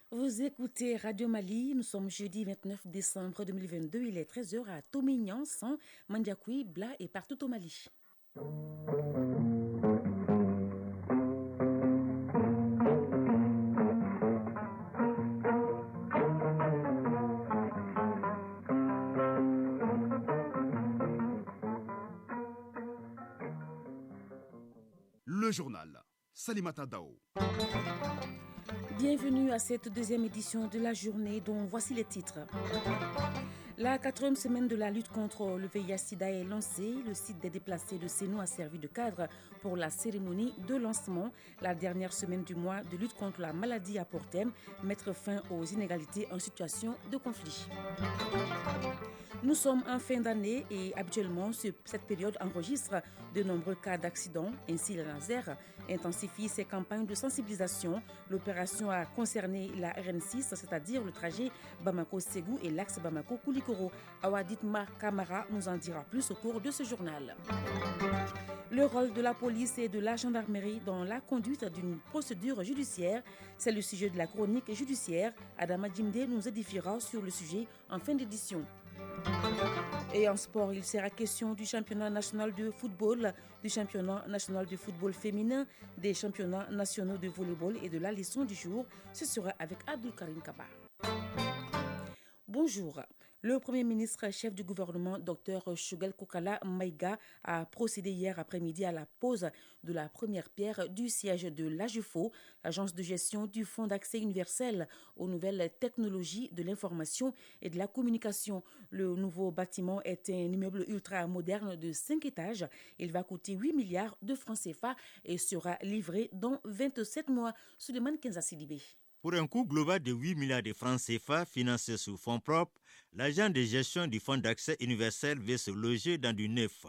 Vous écoutez Radio Mali, nous sommes jeudi 29 décembre 2022, il est 13h à Tomignan, San, Mandiakoui, Bla et partout au Mali. Le journal, Salimata Dao. Bienvenue à cette deuxième édition de la journée dont voici les titres. La 4e semaine de la lutte contre le VIH-Sida est lancée. Le site des déplacés de Sénou a servi de cadre pour la cérémonie de lancement. La dernière semaine du mois de lutte contre la maladie a pour thème mettre fin aux inégalités en situation de conflit. Nous sommes en fin d'année et habituellement, cette période enregistre de nombreux cas d'accidents. Ainsi, la NASER intensifie ses campagnes de sensibilisation. L'opération a concerné la RN6, c'est-à-dire le trajet Bamako-Ségou et l'axe Bamako-Koulikoro. Awaditma Kamara nous en dira plus au cours de ce journal. Le rôle de la police et de la gendarmerie dans la conduite d'une procédure judiciaire, c'est le sujet de la chronique judiciaire. Adama Djimde nous édifiera sur le sujet en fin d'édition. Et en sport, il sera question du championnat national de football, du championnat national de football féminin, des championnats nationaux de volleyball et de la leçon du jour. Ce sera avec Abdul Karim Kaba. Bonjour. Le Premier ministre chef du gouvernement, Dr Choguel Kokala Maïga, a procédé hier après-midi à la pose de la première pierre du siège de l'AGEFO, l'agence de gestion du Fonds d'accès universel aux nouvelles technologies de l'information et de la communication. Le nouveau bâtiment est un immeuble ultra moderne de 5 étages. Il va coûter 8 milliards de francs CFA et sera livré dans 27 mois. Souleymane Kenza Sidibé. Pour un coût global de 8 milliards de francs CFA financé sous fonds propres, l'agent de gestion du Fonds d'accès universel veut se loger dans du neuf,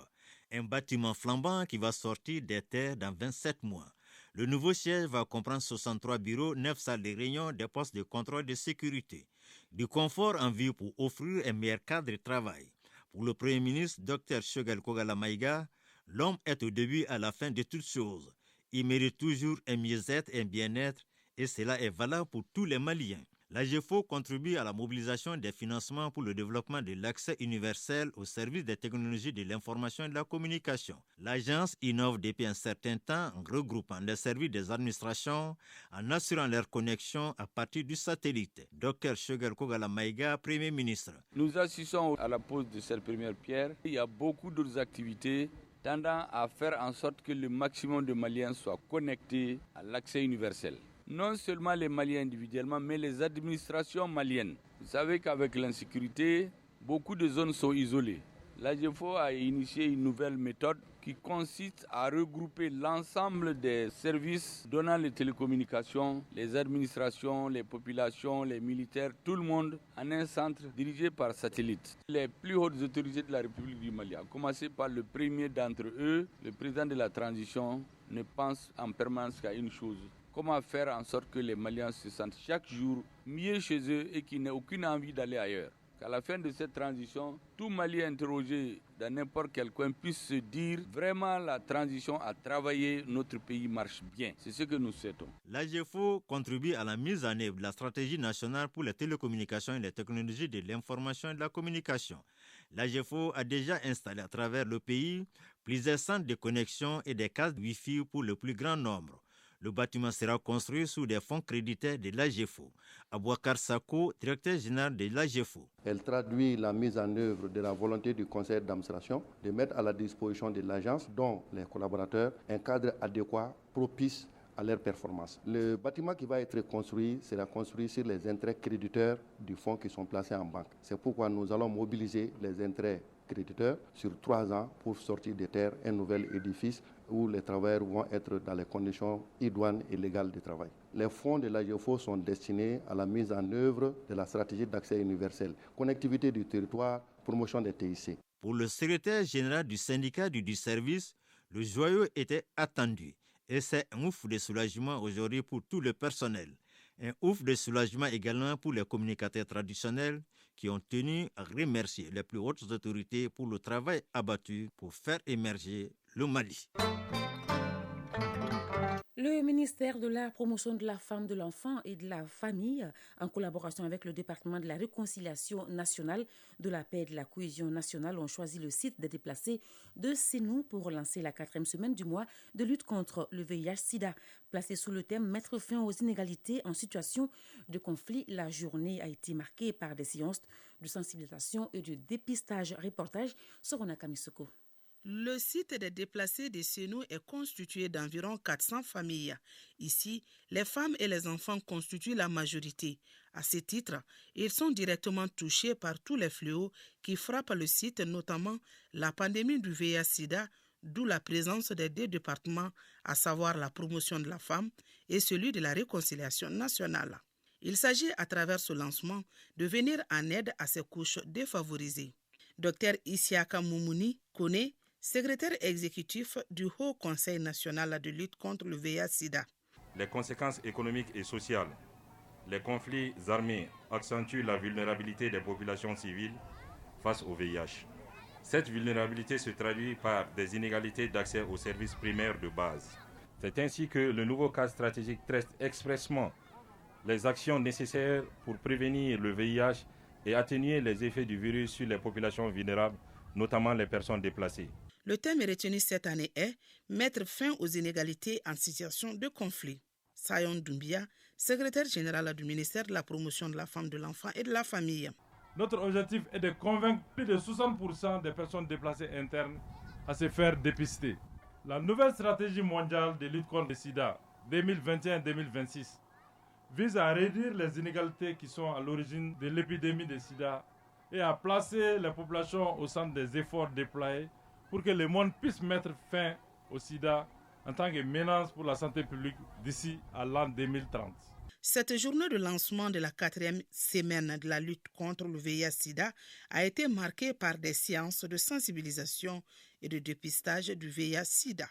un bâtiment flambant qui va sortir des terres dans 27 mois. Le nouveau siège va comprendre 63 bureaux, 9 salles de réunion, des postes de contrôle de sécurité. Du confort en vue pour offrir un meilleur cadre de travail. Pour le Premier ministre, Dr Choguel Kokala Maïga, l'homme est au début à la fin de toutes choses. Il mérite toujours un mieux-être et un bien-être, et cela est valable pour tous les Maliens. L'AGEFO contribue à la mobilisation des financements pour le développement de l'accès universel au service des technologies de l'information et de la communication. L'agence innove depuis un certain temps en regroupant les services des administrations, en assurant leur connexion à partir du satellite. Dr Choguel Kokala Maïga, Premier ministre. Nous assistons à la pose de cette première pierre. Il y a beaucoup d'autres activités tendant à faire en sorte que le maximum de Maliens soient connectés à l'accès universel. Non seulement les Maliens individuellement, mais les administrations maliennes. Vous savez qu'avec l'insécurité, beaucoup de zones sont isolées. L'AGEFO a initié une nouvelle méthode qui consiste à regrouper l'ensemble des services donnant les télécommunications, les administrations, les populations, les militaires, tout le monde en un centre dirigé par satellite. Les plus hautes autorités de la République du Mali, à commencer par le premier d'entre eux, le président de la transition, ne pense en permanence qu'à une chose: comment faire en sorte que les Maliens se sentent chaque jour mieux chez eux et qu'ils n'aient aucune envie d'aller ailleurs. Qu'à la fin de cette transition, tout Malien interrogé dans n'importe quel coin puisse se dire vraiment la transition a travaillé, notre pays marche bien. C'est ce que nous souhaitons. L'AGEFO contribue à la mise en œuvre de la stratégie nationale pour les télécommunications et les technologies de l'information et de la communication. L'AGEFO a déjà installé à travers le pays plusieurs centres de connexion et des cases Wi-Fi pour le plus grand nombre. Le bâtiment sera construit sous des fonds créditaires de l'AGEFO. Abouakar Sako, directeur général de l'AGEFO. Elle traduit la mise en œuvre de la volonté du conseil d'administration de mettre à la disposition de l'agence, dont les collaborateurs, un cadre adéquat, propice à leur performance. Le bâtiment qui va être construit sera construit sur les intérêts créditeurs du fonds qui sont placés en banque. C'est pourquoi nous allons mobiliser les intérêts créditeurs sur 3 ans pour sortir de terre un nouvel édifice où les travailleurs vont être dans les conditions idoines et légales de travail. Les fonds de l'AGEFO sont destinés à la mise en œuvre de la stratégie d'accès universel, connectivité du territoire, promotion des TIC. Pour le secrétaire général du syndicat du service, le joyau était attendu. Et c'est un ouf de soulagement aujourd'hui pour tout le personnel. Un ouf de soulagement également pour les communicateurs traditionnels qui ont tenu à remercier les plus hautes autorités pour le travail abattu pour faire émerger le Mali. Le ministère de la Promotion de la Femme, de l'Enfant et de la Famille, en collaboration avec le département de la Réconciliation nationale, de la paix et de la cohésion nationale, ont choisi le site des déplacés de Sénou pour lancer la 4e semaine du mois de lutte contre le VIH-Sida. Placée sous le thème « Mettre fin aux inégalités en situation de conflit », la journée a été marquée par des séances de sensibilisation et de dépistage. Reportage Sorona Kamisoko. Le site des déplacés de Sénou est constitué d'environ 400 familles. Ici, les femmes et les enfants constituent la majorité. À ce titre, ils sont directement touchés par tous les fléaux qui frappent le site, notamment la pandémie du VIH-Sida, d'où la présence des 2 départements, à savoir la promotion de la femme et celui de la réconciliation nationale. Il s'agit, à travers ce lancement, de venir en aide à ces couches défavorisées. Dr Isiaka Moumouni connaît, secrétaire exécutif du Haut Conseil national de lutte contre le VIH-Sida. Les conséquences économiques et sociales, les conflits armés accentuent la vulnérabilité des populations civiles face au VIH. Cette vulnérabilité se traduit par des inégalités d'accès aux services primaires de base. C'est ainsi que le nouveau cadre stratégique traite expressément les actions nécessaires pour prévenir le VIH et atténuer les effets du virus sur les populations vulnérables, notamment les personnes déplacées. Le thème retenu cette année est « Mettre fin aux inégalités en situation de conflit ». Sayon Doumbia, secrétaire général du ministère de la Promotion de la Femme, de l'Enfant et de la Famille. Notre objectif est de convaincre plus de 60% des personnes déplacées internes à se faire dépister. La nouvelle stratégie mondiale de lutte contre le sida 2021-2026 vise à réduire les inégalités qui sont à l'origine de l'épidémie de sida et à placer les populations au centre des efforts déployés pour que le monde puisse mettre fin au sida en tant que menace pour la santé publique d'ici à l'an 2030. Cette journée de lancement de la 4e semaine de la lutte contre le VIH-Sida a été marquée par des séances de sensibilisation et de dépistage du VIH-Sida.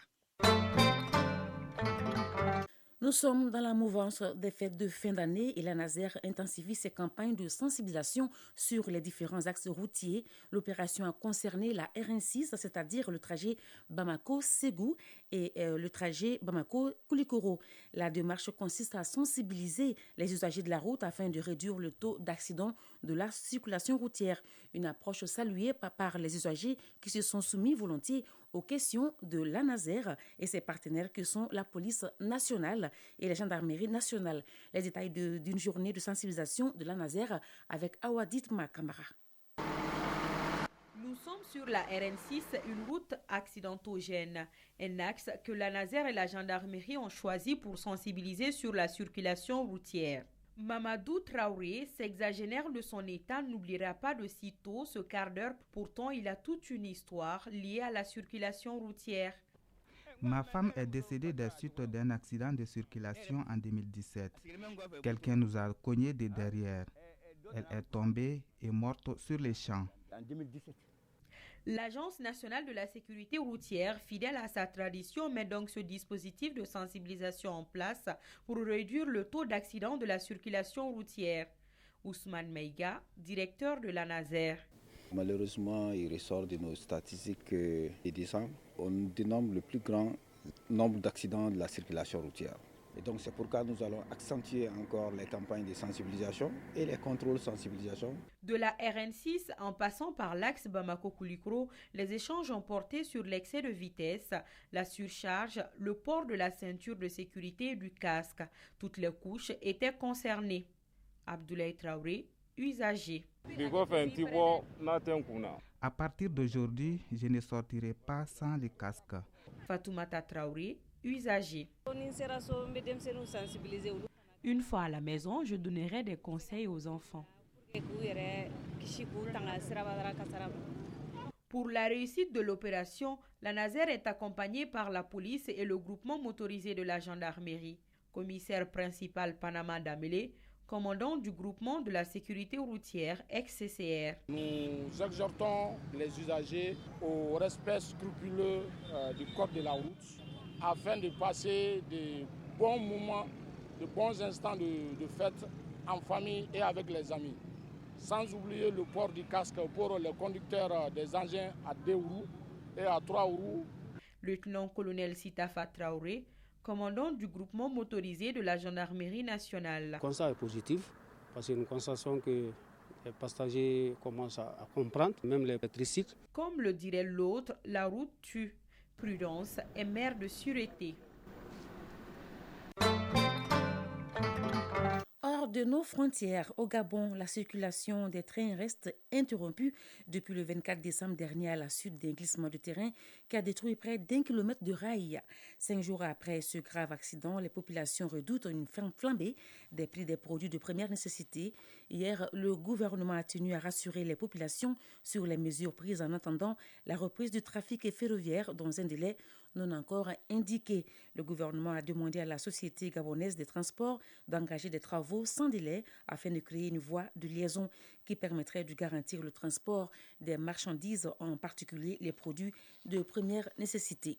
Nous sommes dans la mouvance des fêtes de fin d'année et la Naser intensifie ses campagnes de sensibilisation sur les différents axes routiers. L'opération a concerné la RN6, c'est-à-dire le trajet Bamako-Ségou et le trajet Bamako-Koulikoro. La démarche consiste à sensibiliser les usagers de la route afin de réduire le taux d'accident de la circulation routière. Une approche saluée par les usagers qui se sont soumis volontiers aux questions de la Naser et ses partenaires que sont la police nationale et la gendarmerie nationale. Les détails d'une journée de sensibilisation de la Naser avec Awadit Makamara. Nous sommes sur la RN6, une route accidentogène, un axe que la Naser et la gendarmerie ont choisi pour sensibiliser sur la circulation routière. Mamadou Traoré, sexagénaire de son état, n'oubliera pas de sitôt ce quart d'heure. Pourtant, il a toute une histoire liée à la circulation routière. Ma femme est décédée des suites d'un accident de circulation en 2017. Quelqu'un nous a cogné de derrière. Elle est tombée et morte sur les champs. L'Agence nationale de la sécurité routière, fidèle à sa tradition, met donc ce dispositif de sensibilisation en place pour réduire le taux d'accident de la circulation routière. Ousmane Meiga, directeur de la Naser. Malheureusement, il ressort de nos statistiques de décembre, on dénombre le plus grand nombre d'accidents de la circulation routière. Et donc c'est pourquoi nous allons accentuer encore les campagnes de sensibilisation et les contrôles sensibilisation. De la RN6 en passant par l'axe Bamako-Koulikoro, les échanges ont porté sur l'excès de vitesse, la surcharge, le port de la ceinture de sécurité et du casque. Toutes les couches étaient concernées. Abdoulaye Traoré, usager. À partir d'aujourd'hui, je ne sortirai pas sans le casque. Fatoumata Traoré, usager. Une fois à la maison, je donnerai des conseils aux enfants. Pour la réussite de l'opération, la Naser est accompagnée par la police et le groupement motorisé de la gendarmerie. Commissaire principal Panama Damele, commandant du groupement de la sécurité routière ex-CCR. Nous exhortons les usagers au respect scrupuleux du code de la route afin de passer de bons moments, de bons instants de fête en famille et avec les amis. Sans oublier le port du casque pour les conducteurs des engins à 2 roues et à 3 roues. Lieutenant-colonel Sitafa Traoré, commandant du groupement motorisé de la gendarmerie nationale. Le constat est positif parce que nous constatons que les passagers commencent à comprendre, même les tricycles. Comme le dirait l'autre, la route tue. Prudence est mère de sûreté. Hors de nos frontières, au Gabon, la circulation des trains reste interrompue depuis le 24 décembre dernier à la suite d'un glissement de terrain qui a détruit près d'1 kilomètre de rails. 5 jours après ce grave accident, les populations redoutent une flambée des prix des produits de première nécessité. Hier, le gouvernement a tenu à rassurer les populations sur les mesures prises en attendant la reprise du trafic ferroviaire dans un délai non encore indiqué. Le gouvernement a demandé à la Société gabonaise des transports d'engager des travaux sans délai afin de créer une voie de liaison qui permettrait de garantir le transport des marchandises, en particulier les produits de première nécessité.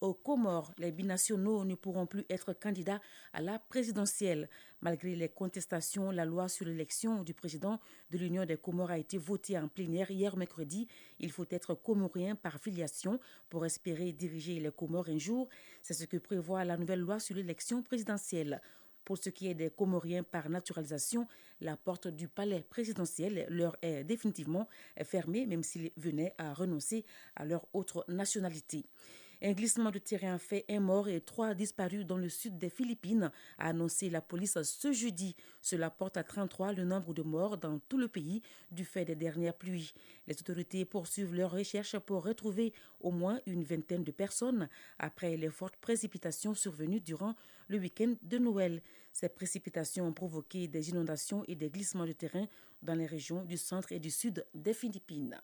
Aux Comores, les binationaux ne pourront plus être candidats à la présidentielle. Malgré les contestations, la loi sur l'élection du président de l'Union des Comores a été votée en plénière hier mercredi. Il faut être comorien par filiation pour espérer diriger les Comores un jour. C'est ce que prévoit la nouvelle loi sur l'élection présidentielle. Pour ce qui est des Comoriens par naturalisation, la porte du palais présidentiel leur est définitivement fermée, même s'ils venaient à renoncer à leur autre nationalité. Un glissement de terrain fait un mort et 3 disparus dans le sud des Philippines, a annoncé la police ce jeudi. Cela porte à 33 le nombre de morts dans tout le pays du fait des dernières pluies. Les autorités poursuivent leurs recherches pour retrouver au moins une vingtaine de personnes après les fortes précipitations survenues durant le week-end de Noël. Ces précipitations ont provoqué des inondations et des glissements de terrain dans les régions du centre et du sud des Philippines.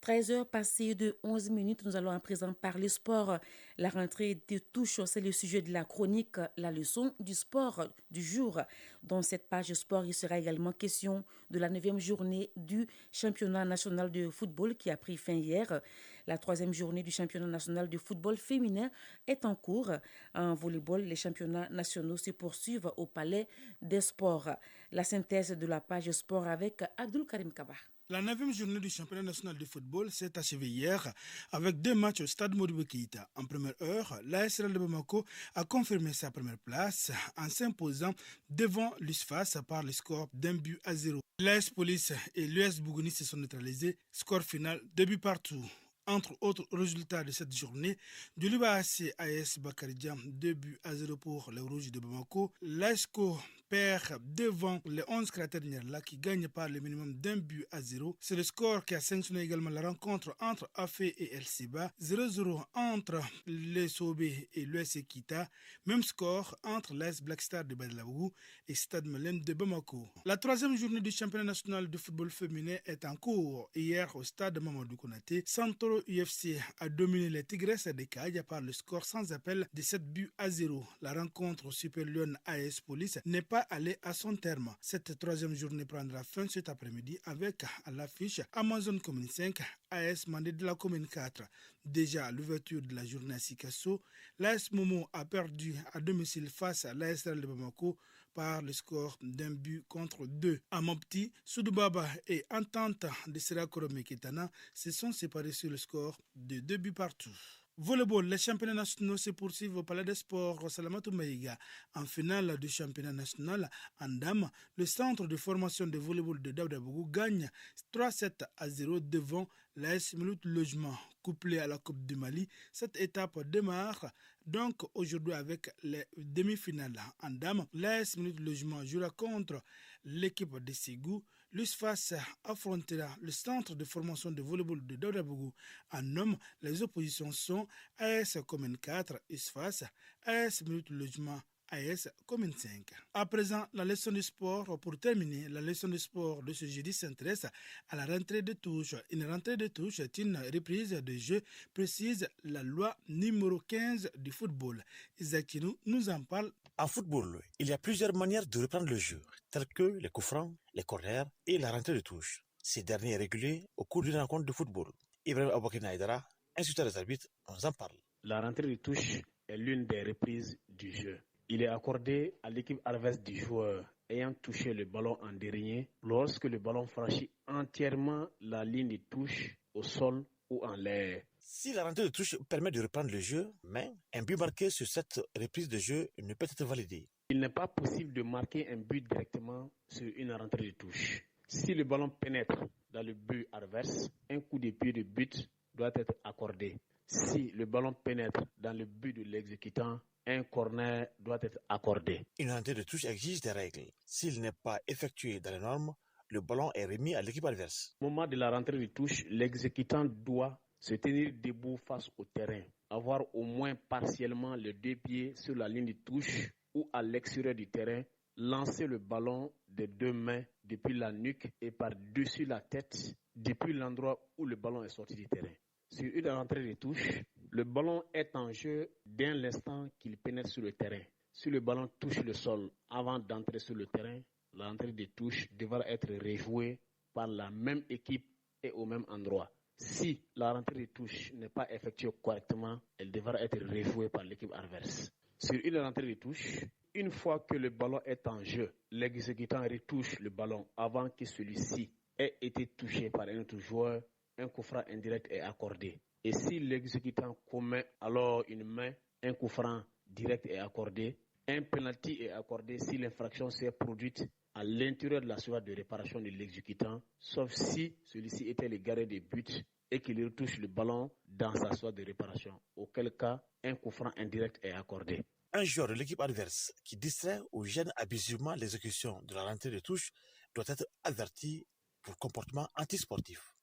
13h passées de 11 minutes, nous allons à présent parler sport. La rentrée des touches, c'est le sujet de la chronique, la leçon du sport du jour. Dans cette page sport, il sera également question de la 9e journée du championnat national de football qui a pris fin hier. La 3e journée du championnat national de football féminin est en cours. En volleyball, les championnats nationaux se poursuivent au Palais des Sports. La synthèse de la page sport avec Abdul Karim Kaba. La 9e journée du championnat national de football s'est achevée hier avec 2 matchs au stade Modibo Keïta. En première heure, l'AS Real de Bamako a confirmé sa première place en s'imposant devant l'USFAS par le score d'1-0. L'AS Police et l'US Bougouni se sont neutralisés. Score final 2 buts partout. Entre autres résultats de cette journée, Djoliba AC AS Bakaridjan 2-0 pour les Rouges de Bamako. L'ASCO perd devant les 11 cratères Nyerla qui gagnent par le minimum d'1-0. C'est le score qui a sanctionné également la rencontre entre Afé et El Seba. 0-0 entre les Sobé et l'US Ekita. Même score entre l'AS Black Star de Badlabougou et Stade Malem de Bamako. La 3e journée du championnat national de football féminin est en cours. Hier au stade Mamadou Konaté, Santoro UFC a dominé les Tigresses de Kaïa par le score sans appel de 7-0. La rencontre Super Lyon AS Police n'est pas allée à son terme. Cette 3e journée prendra fin cet après-midi avec à l'affiche Amazon Commune 5 AS Mandé de la Commune 4. Déjà à l'ouverture de la journée à Sikasso, l'AS Momo a perdu à domicile face à l'AS Real de Bamako par le score d'1-2. À Mopti, Soudoubaba et Entente de Serakoro Meketana se sont séparés sur le score de 2 buts partout. Volleyball, les championnats nationaux se poursuivent au Palais des Sports Salamatou Maïga. En finale du championnat national en dames, le centre de formation de volleyball de Daoudabougou gagne 3-7-0 devant l'AS Melout Logement. Couplé à la Coupe du Mali, cette étape démarre donc aujourd'hui avec les demi-finales. En dames, l'AS Melout Logement jouera contre l'équipe de Ségou. L'USFAS affrontera le centre de formation de volleyball de Daoudabougou. En hommes, les oppositions sont AS Commune 4, USFAS, AS Melout Logement, AS Commune 5. À présent, la leçon du sport. Pour terminer, la leçon du sport de ce jeudi s'intéresse à la rentrée de touche. Une rentrée de touche est une reprise de jeu, précise la loi numéro 15 du football. Isaac Kinou nous en parle. En football, il y a plusieurs manières de reprendre le jeu, telles que les coups francs, les corners et la rentrée de touche. Ces derniers est régulé au cours d'une rencontre de football. Ibrahim Aboukina Aïdara, instructeur des arbitres, nous en parle. La rentrée de touche est l'une des reprises du jeu. Il est accordé à l'équipe adverse du joueur ayant touché le ballon en dernier lorsque le ballon franchit entièrement la ligne de touche au sol ou en l'air. Si la rentrée de touche permet de reprendre le jeu, mais un but marqué sur cette reprise de jeu ne peut être validé. Il n'est pas possible de marquer un but directement sur une rentrée de touche. Si le ballon pénètre dans le but adverse, un coup de pied de but doit être accordé. Si le ballon pénètre dans le but de l'exécutant, un corner doit être accordé. Une rentrée de touche exige des règles. S'il n'est pas effectué dans les normes, le ballon est remis à l'équipe adverse. Au moment de la rentrée de touche, l'exécutant doit se tenir debout face au terrain, avoir au moins partiellement les deux pieds sur la ligne de touche ou à l'extérieur du terrain, lancer le ballon des deux mains depuis la nuque et par-dessus la tête depuis l'endroit où le ballon est sorti du terrain. Sur une rentrée de touche, le ballon est en jeu dès l'instant qu'il pénètre sur le terrain. Si le ballon touche le sol avant d'entrer sur le terrain, la rentrée de touche devra être rejouée par la même équipe et au même endroit. Si la rentrée de touche n'est pas effectuée correctement, elle devra être rejouée par l'équipe adverse. Sur une rentrée de touche, une fois que le ballon est en jeu, l'exécutant retouche le ballon avant que celui-ci ait été touché par un autre joueur, un coup franc indirect est accordé. Et si l'exécutant commet alors une main, un coup franc direct est accordé. Un penalty est accordé si l'infraction s'est produite à l'intérieur de la surface de réparation de l'exécutant, sauf si celui-ci était le gardien de but et qu'il retouche le ballon dans sa surface de réparation, auquel cas un coup franc indirect est accordé. Un joueur de l'équipe adverse qui distrait ou gêne abusivement l'exécution de la rentrée de touche doit être averti pour comportement antisportif.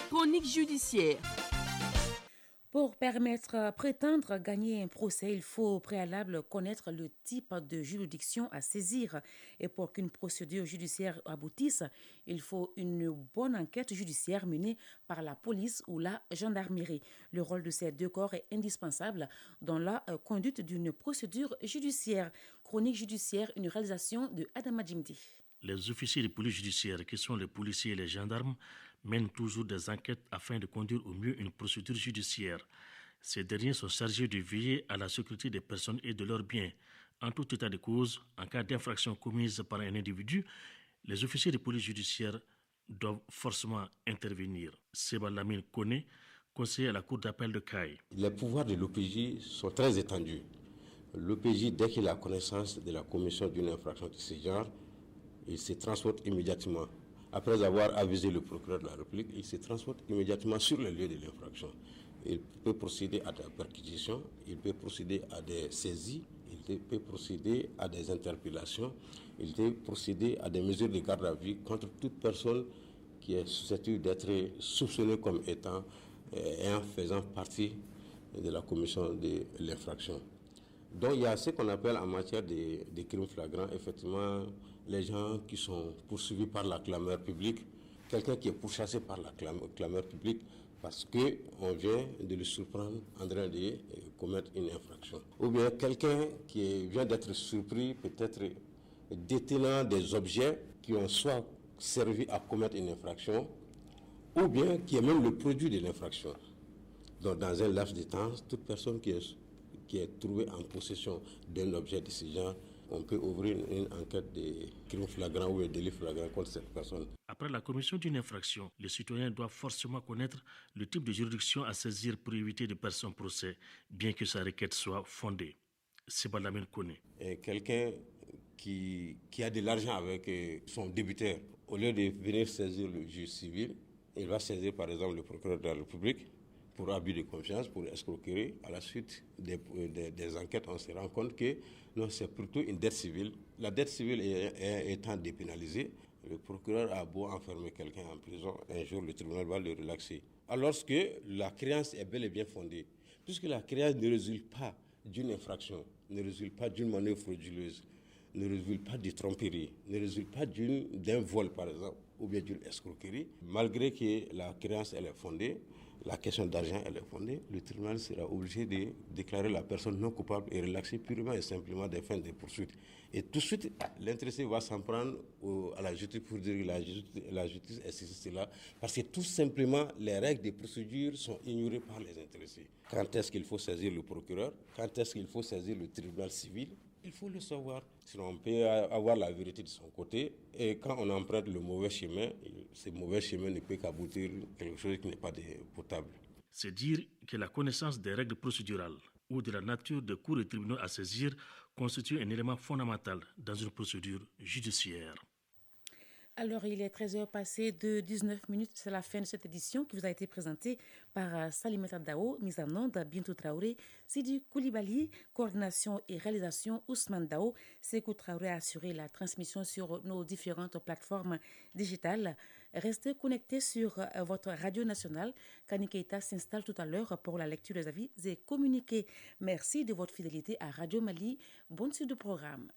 Chronique judiciaire. Pour prétendre gagner un procès, il faut au préalable connaître le type de juridiction à saisir. Et pour qu'une procédure judiciaire aboutisse, il faut une bonne enquête judiciaire menée par la police ou la gendarmerie. Le rôle de ces deux corps est indispensable dans la conduite d'une procédure judiciaire. Chronique judiciaire, une réalisation de Adama Djimdi. Les officiers de police judiciaire, qui sont les policiers et les gendarmes, mènent toujours des enquêtes afin de conduire au mieux une procédure judiciaire. Ces derniers sont chargés de veiller à la sécurité des personnes et de leurs biens. En tout état de cause, en cas d'infraction commise par un individu, les officiers de police judiciaire doivent forcément intervenir. Seba Lamine Kone, conseiller à la cour d'appel de Caille. Les pouvoirs de l'OPJ sont très étendus. L'OPJ, dès qu'il a connaissance de la commission d'une infraction de ce genre, il se transporte immédiatement. Après avoir avisé le procureur de la République, il se transporte immédiatement sur le lieu de l'infraction. Il peut procéder à des perquisitions, il peut procéder à des saisies, il peut procéder à des interpellations, il peut procéder à des mesures de garde à vue contre toute personne qui est susceptible d'être soupçonnée comme étant et en faisant partie de la commission de l'infraction. Donc il y a ce qu'on appelle en matière de crimes flagrants, effectivement, les gens qui sont poursuivis par la clameur publique, quelqu'un qui est pourchassé par la clameur publique parce qu'on vient de le surprendre en train de commettre une infraction. Ou bien quelqu'un qui vient d'être surpris, peut-être détenant des objets qui ont soit servi à commettre une infraction, ou bien qui est même le produit de l'infraction. Donc dans un laps de temps, toute personne qui est trouvée en possession d'un objet de ce genre, on peut ouvrir une enquête de crime flagrant ou de délit flagrant contre cette personne. Après la commission d'une infraction, les citoyens doivent forcément connaître le type de juridiction à saisir pour éviter de perdre son procès, bien que sa requête soit fondée. C'est Balamine Kone. Quelqu'un qui a de l'argent avec son débiteur, au lieu de venir saisir le juge civil, il va saisir par exemple le procureur de la République pour abus de confiance, pour escroquerie. À la suite des enquêtes, on se rend compte que non, c'est plutôt une dette civile. La dette civile étant dépénalisée, le procureur a beau enfermer quelqu'un en prison, un jour le tribunal va le relaxer. Alors que la créance est bel et bien fondée, puisque la créance ne résulte pas d'une infraction, ne résulte pas d'une manœuvre frauduleuse, ne résulte pas de tromperie, ne résulte pas d'un vol par exemple, ou bien d'une escroquerie, malgré que la créance elle est fondée, la question d'argent elle est fondée, le tribunal sera obligé de déclarer la personne non coupable et relaxer purement et simplement des fins de poursuite. Et tout de suite, l'intéressé va s'en prendre à la justice pour dire que la justice est cela, parce que tout simplement les règles de procédure sont ignorées par les intéressés. Quand est-ce qu'il faut saisir le procureur? Quand est-ce qu'il faut saisir le tribunal civil? Il faut le savoir. Sinon, on peut avoir la vérité de son côté. Et quand on emprunte le mauvais chemin, ce mauvais chemin ne peut qu'aboutir à quelque chose qui n'est pas potable. C'est dire que la connaissance des règles procédurales ou de la nature des cours et tribunaux à saisir constitue un élément fondamental dans une procédure judiciaire. Alors, il est 13h passé de 19 minutes. C'est la fin de cette édition qui vous a été présentée par Salimata Dao, mise en onde Bintou Traoré, Sidi Koulibaly, coordination et réalisation Ousmane Dao. Sékou Traoré a assuré la transmission sur nos différentes plateformes digitales. Restez connectés sur votre radio nationale. Kani Keita s'installe tout à l'heure pour la lecture des avis et communiqués. Merci de votre fidélité à Radio Mali. Bonne suite du programme.